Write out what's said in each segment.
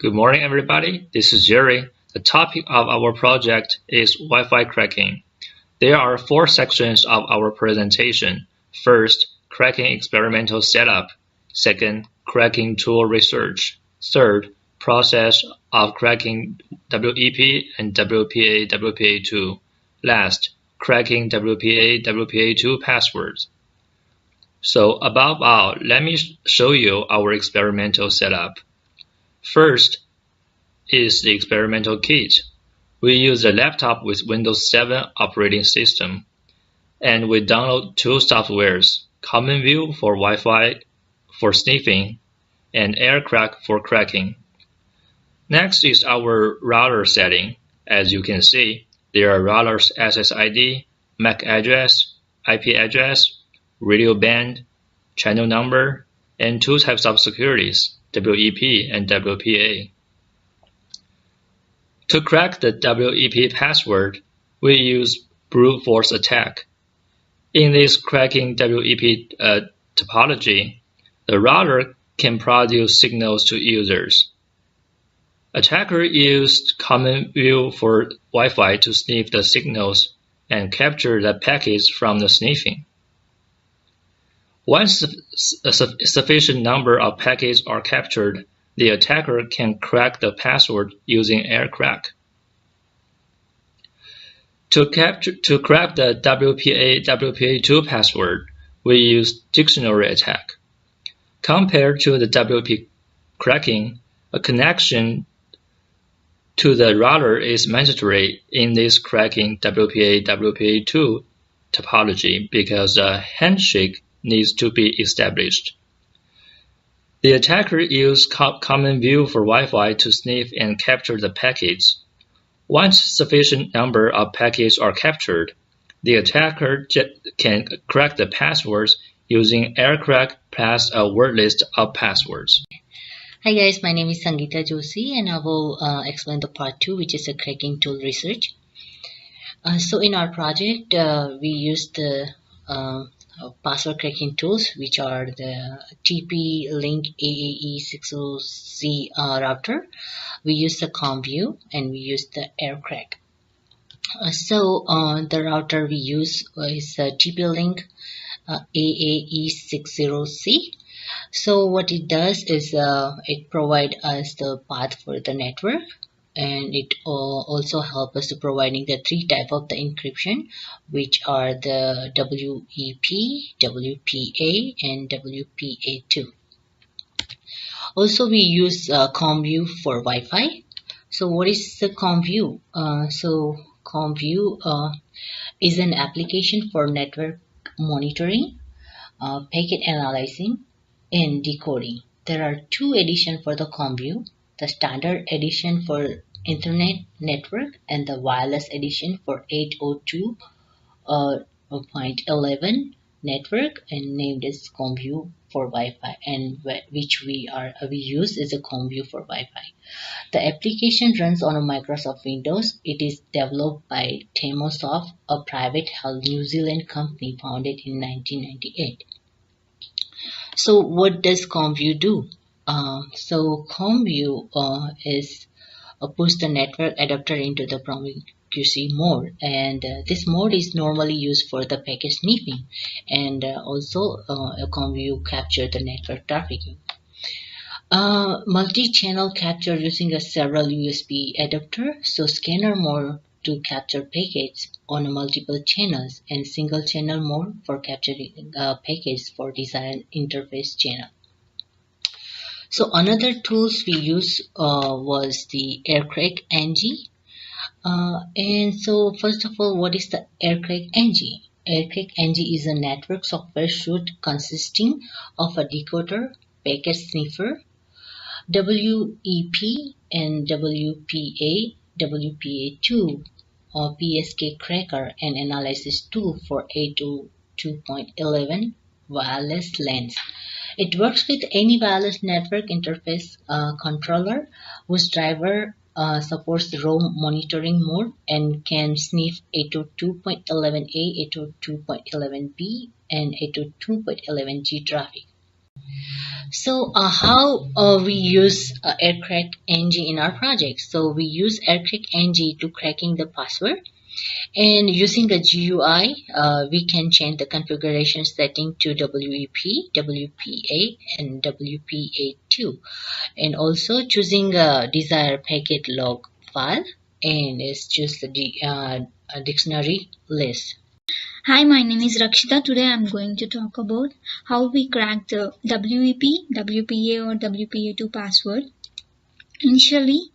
Good morning, everybody. This is Jerry. The topic of our project is Wi-Fi cracking. There are 4 sections of our presentation. First, cracking experimental setup. Second, cracking tool research. Third, process of cracking WEP and WPA-WPA2. Last, cracking WPA-WPA2 passwords. So above all, let me show you our experimental setup. First is the experimental kit. We use a laptop with Windows 7 operating system, and we download 2 softwares, Common View for Wi-Fi for sniffing, and AirCrack for cracking. Next is our router setting. As you can see, there are routers SSID, MAC address, IP address, radio band, channel number, and 2 types of securities, WEP and WPA. To crack the WEP password, we use brute force attack. In this cracking WEP topology, the router can produce signals to users. Attacker used Common View for Wi-Fi to sniff the signals and capture the packets from the sniffing. Once a sufficient number of packets are captured, the attacker can crack the password using AirCrack. To crack the WPA-WPA2 password, we use dictionary attack. Compared to the WP cracking, a connection to the router is mandatory in this cracking WPA-WPA2 topology because a handshake needs to be established. The attacker used Common View for Wi-Fi to sniff and capture the packets. Once sufficient number of packets are captured, the attacker can crack the passwords using AirCrack plus a word list of passwords. Hi guys, my name is Sangeeta Joshi and I will explain the part 2, which is a cracking tool research. So in our project, we used the password cracking tools, which are the TP-Link AAE60C router. We use the CommView and we use the AirCrack. The router we use is TP-Link AAE60C. So what it does is it provides us the path for the network, and it also helps us to providing the 3 types of the encryption, which are the WEP, WPA, and WPA2. Also, we use CommView for Wi-Fi. So what is the CommView? CommView is an application for network monitoring, packet analyzing, and decoding. There are 2 editions for the CommView: the standard edition for Internet network and the wireless edition for 802.11 network, and named as CommView for Wi-Fi, and which we use is a CommView for Wi-Fi. The application runs on a Microsoft Windows. It is developed by Temosoft, a private held New Zealand company founded in 1998. So what does CommView do? CommView is push the network adapter into the promiscuity mode, and this mode is normally used for the packet sniffing, and also CommView capture the network trafficking. Multi-channel capture using a several USB adapter, so scanner mode to capture packets on multiple channels, and single channel mode for capturing packets for desired interface channel. So another tools we use was the AirCrack NG. And so first of all, what is the AirCrack NG? AirCrack NG is a network software suite consisting of a decoder, packet sniffer, WEP and WPA, WPA2 or PSK cracker, and analysis tool for 802.11 wireless LANs. It works with any wireless network interface controller whose driver supports roam monitoring mode and can sniff 802.11a, 802.11b, and 802.11g traffic. So how we use aircrack ng in our project? So we use aircrack ng to cracking the password, and using the GUI, we can change the configuration setting to WEP, WPA, and WPA2, and also choosing a desired packet log file, and it's just a dictionary list. Hi, my name is Rakshita. Today I'm going to talk about how we crack the WEP, WPA or WPA2 password. Initially,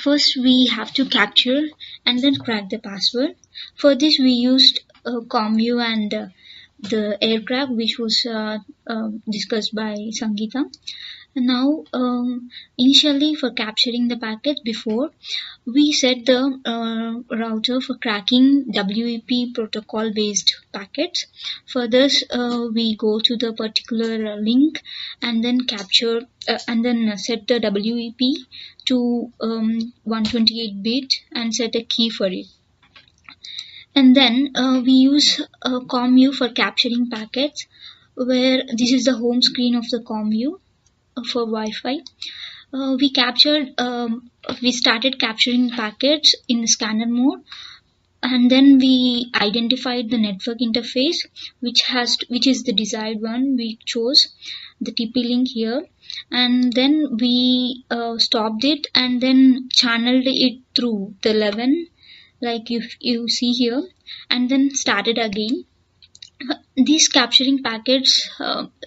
first we have to capture and then crack the password. For this we used ComView and the aircrack, which was discussed by Sangeeta. Now, initially for capturing the packets, before we set the router for cracking WEP protocol based packets. For this, we go to the particular link and then capture and then set the WEP to 128-bit and set a key for it. And then we use ComView for capturing packets, where this is the home screen of the ComView for Wi-Fi. We started capturing packets in the scanner mode, and then we identified the network interface which is the desired one. We chose the TP link here, and then we stopped it and then channeled it through the 11 like you see here, and then started again. These capturing packets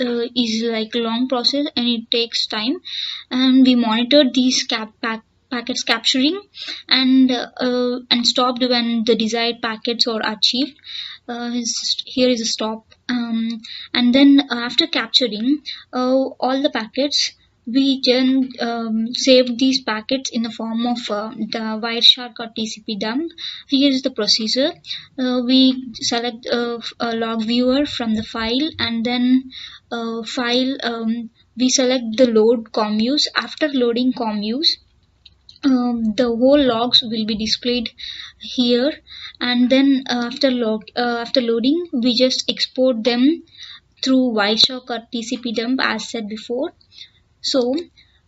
is like a long process and it takes time, and we monitored these packets capturing and stopped when the desired packets are achieved. Here is a stop, and then after capturing all the packets, we then saved these packets in the form of the Wireshark or TCP dump. Here is the procedure. We select a log viewer from the file, and then we select the load comviews. After loading comviews, the whole logs will be displayed here, and then after loading, we just export them through Wireshark or TCP dump as said before. So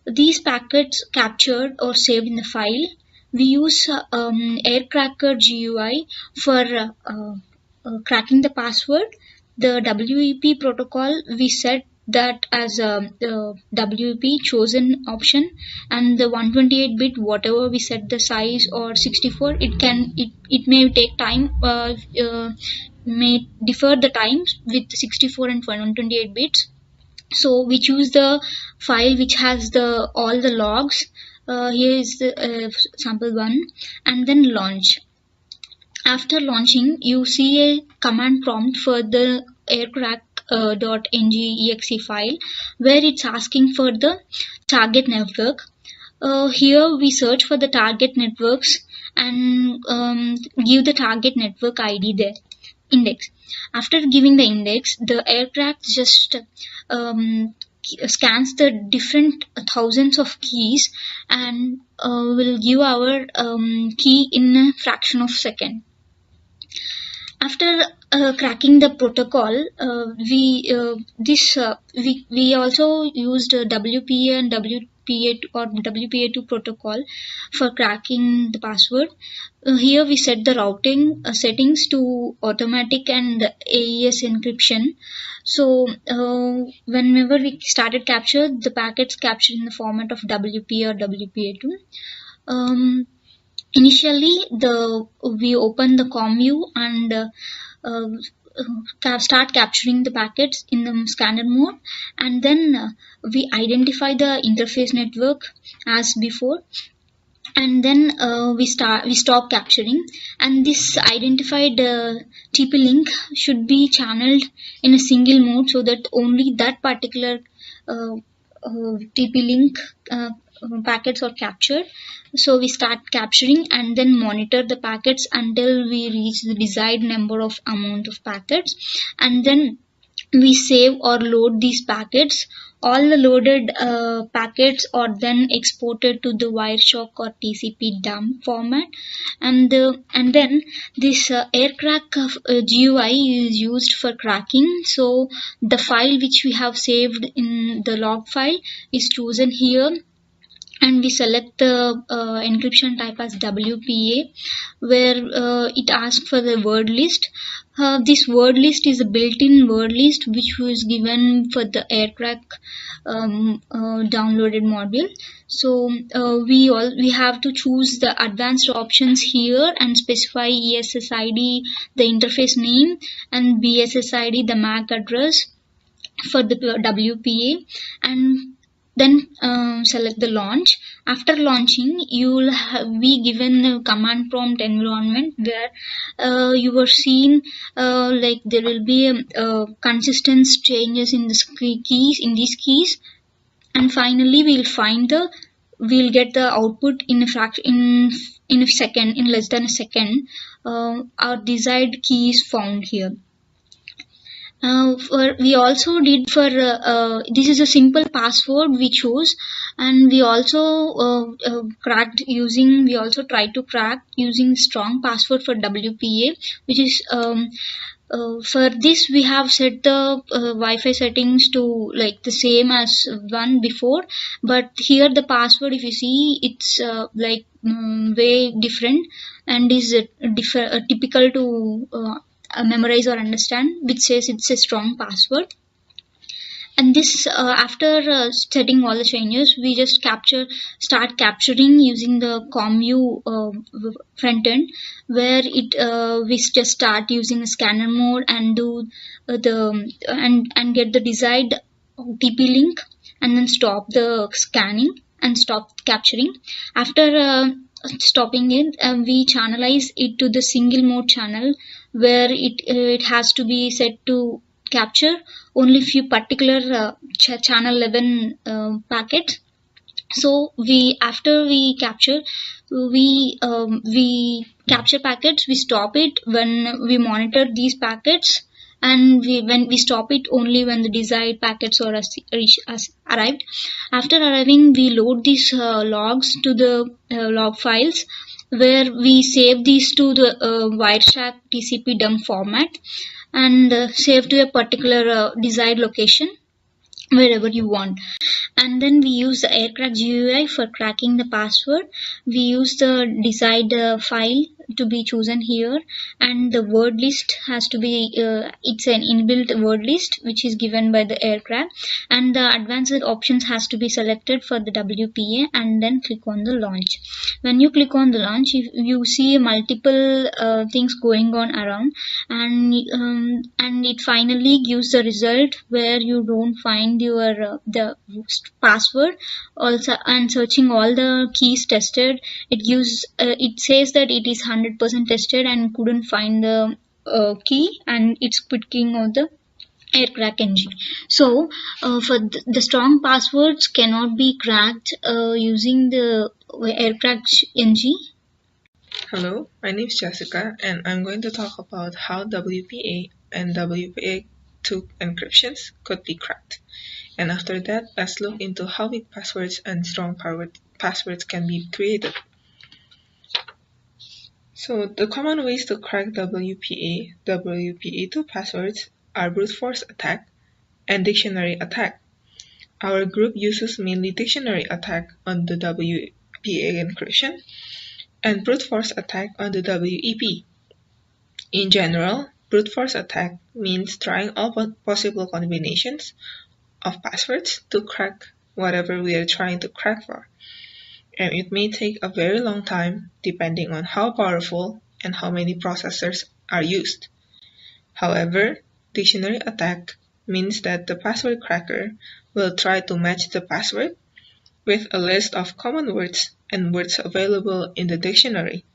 these packets captured or saved in the file, we use Aircracker GUI for cracking the password. The WEP protocol, we set that as a WEP chosen option, and the 128-bit whatever we set the size or 64, it may take time, may differ the times with 64 and 128 bits. So we choose the file which has the all the logs. Here is the sample one, and then launch. After launching, you see a command prompt for the aircrack.ng.exe file, where it's asking for the target network. Here we search for the target networks and give the target network ID there, index. After giving the index, the aircraft just scans the different thousands of keys and will give our key in a fraction of a second. After cracking the protocol, we also used WPA and WPA2 protocol for cracking the password. Here we set the routing settings to automatic and AES encryption. So whenever we started capture, the packets captured in the format of WPA or WPA2. Initially, we open the ComView and start capturing the packets in the scanner mode, and then we identify the interface network as before, and then we stop capturing, and this identified TP link should be channeled in a single mode so that only that particular TP link packets are captured. So we start capturing and then monitor the packets until we reach the desired number of amount of packets, and then we save or load these packets. All the loaded packets are then exported to the Wireshark or TCP dump format, and then this aircrack GUI is used for cracking. So the file which we have saved in the log file is chosen here, and we select the encryption type as WPA, where it asks for the word list. This word list is a built-in word list which was given for the aircraft downloaded module. So we have to choose the advanced options here and specify ESSID, the interface name, and BSSID, the MAC address for the WPA, and then select the launch. After launching, you will be given a command prompt environment where you are seeing like there will be consistent changes in the keys, in these keys, and finally we'll get the output in a second, in less than a second. Our desired key is found here. We also did for this is a simple password we chose, and we also we also tried to crack using strong password for WPA, which is for this we have set the Wi-Fi settings to like the same as one before, but here the password, if you see, it's way different and is typical to memorize or understand, which says it's a strong password. And this after setting all the changes, we just start capturing using the ComU front end, where we just start using a scanner mode and do and get the desired TP link, and then stop the scanning and stop capturing. After stopping it, we channelize it to the single mode channel, where it has to be set to capture only few particular channel 11 packets. So after we capture packets, we stop it when we monitor these packets, and when we stop it only when the desired packets are arrived. After arriving, we load these logs to the log files, where we save these to the Wireshark TCP dump format, and save to a particular desired location wherever you want. And then we use the aircraft GUI for cracking the password. We use the desired file to be chosen here, and the word list has to be it's an inbuilt word list which is given by the aircraft, and the advanced options has to be selected for the WPA, and then click on the launch. When you click on the launch, you see multiple things going on around, and it finally gives the result where you don't find your the password. Also, and searching all the keys tested, it says that it is 100% tested and couldn't find the key, and it's quitting of the aircrack ng. So for the strong passwords cannot be cracked using the aircrack ng. Hello, my name is Jessica, and I'm going to talk about how WPA and WPA2 encryptions could be cracked. And after that, let's look into how weak passwords and strong passwords can be created. So the common ways to crack WPA, WPA2 passwords are brute force attack and dictionary attack. Our group uses mainly dictionary attack on the WPA encryption and brute force attack on the WEP. In general, brute force attack means trying all possible combinations of passwords to crack whatever we are trying to crack for, and it may take a very long time depending on how powerful and how many processors are used. However, dictionary attack means that the password cracker will try to match the password with a list of common words and words available in the dictionary.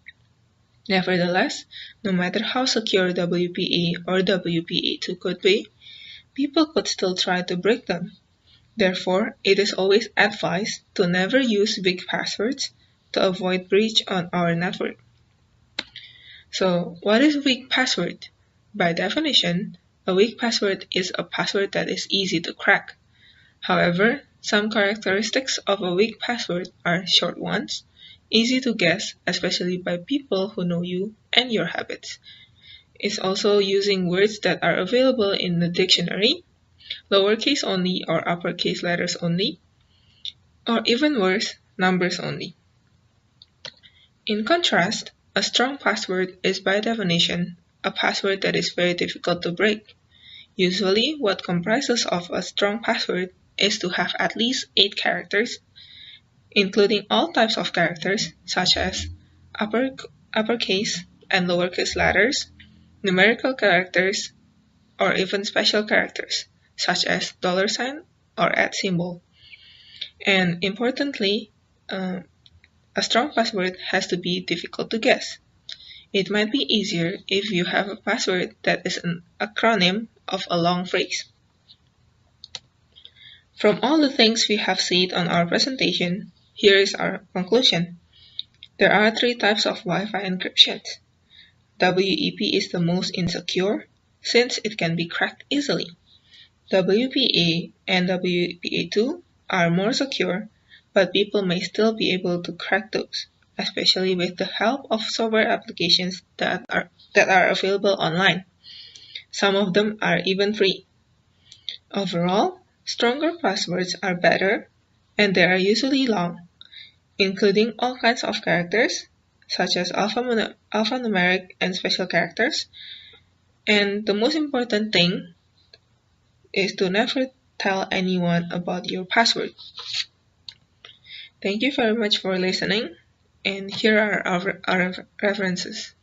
Nevertheless, no matter how secure WPA or WPA2 could be, people could still try to break them. Therefore, it is always advised to never use weak passwords to avoid breach on our network. So, what is weak password? By definition, A weak password is a password that is easy to crack. However, some characteristics of a weak password are short ones, easy to guess, especially by people who know you and your habits. It's also using words that are available in the dictionary, lowercase only or uppercase letters only, or even worse, numbers only. In contrast, a strong password is by definition a password that is very difficult to break. Usually, what comprises of a strong password is to have at least 8 characters, including all types of characters such as uppercase and lowercase letters, numerical characters, or even special characters such as $sign or @ And importantly, a strong password has to be difficult to guess. It might be easier if you have a password that is an acronym of a long phrase. From all the things we have said on our presentation, here is our conclusion. There are 3 types of Wi-Fi encryptions. WEP is the most insecure since it can be cracked easily. WPA and WPA2 are more secure, but people may still be able to crack those, especially with the help of software applications that are available online. Some of them are even free. Overall, stronger passwords are better, and they are usually long, including all kinds of characters, such as alphanumeric and special characters. And the most important thing is to never tell anyone about your password. Thank you very much for listening, and here are our references.